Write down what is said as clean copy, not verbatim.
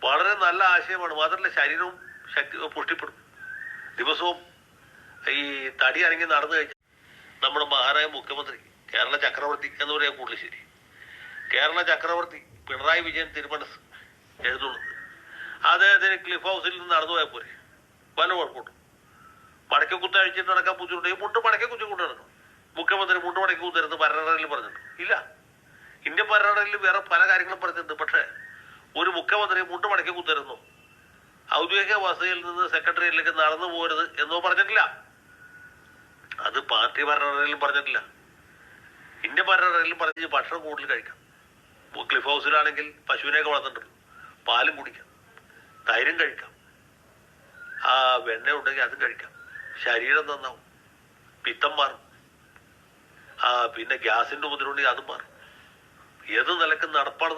വളരെ നല്ല ആശയമാണ്. മാത്രമല്ല ശരീരവും ശക്തി പുഷ്ടിപ്പെടും. ദിവസവും ഈ തടി അനങ്ങി നടന്നു കഴിഞ്ഞാൽ നമ്മുടെ മഹാനായ മുഖ്യമന്ത്രി കേരള ചക്രവർത്തി എന്ന് പറയാൻ കൂടുതൽ ശരി. കേരള ചക്രവർത്തി പിണറായി വിജയൻ തിരുമനസ് എഴുതുള്ളത് അദ്ദേഹത്തിന് ക്ലിഫ് ഹൗസിൽ നിന്ന് നടന്നു പോയാൽ പോരെ, വല്ല കുഴപ്പമുണ്ട്? മടക്കി കുത്തി അഴിച്ചിട്ട് നടക്കാൻ ബുദ്ധിമുട്ട് മുണ്ട് മടക്കി കുത്തി കൊണ്ട് നടക്കണം. മുഖ്യമന്ത്രി മുണ്ട് മടക്കി കുത്തരുന്ന് ഭരണഘടനയിൽ പറഞ്ഞിട്ടുണ്ട് ഇല്ല. ഇന്ത്യൻ ഭരണഘടനയിൽ വേറെ പല കാര്യങ്ങളും പറഞ്ഞിട്ടുണ്ട്. പക്ഷേ ഒരു മുഖ്യമന്ത്രി മുണ്ട് മടക്കി കുത്തരുന്നു, ഔദ്യോഗിക വസതിയിൽ നിന്ന് സെക്രട്ടറിയിലേക്ക് നടന്നു പോരുത് എന്നോ പറഞ്ഞിട്ടില്ല. അത് പാർട്ടി ഭരണഘടനയിലും പറഞ്ഞിട്ടില്ല. ഇന്ത്യൻ ഭരണഘടനയിലും പറഞ്ഞ് ഭക്ഷണം കൂടുതൽ കഴിക്കാം. ക്ലിഫ് ഹൗസിലാണെങ്കിൽ പശുവിനെയൊക്കെ വളർന്നിട്ടുണ്ട്, പാലും കുടിക്കാം, തൈരും കഴിക്കാം, ആ വെണ്ണ ഉണ്ടെങ്കിൽ അതും കഴിക്കാം. ശരീരം നന്നാവും, പിത്തം മാറും, പിന്നെ ഗ്യാസിന്റെ ഉപദ്രവമുണ്ടെങ്കിൽ അതും മാറും. ഏത് നിലക്ക് നടപ്പാണ്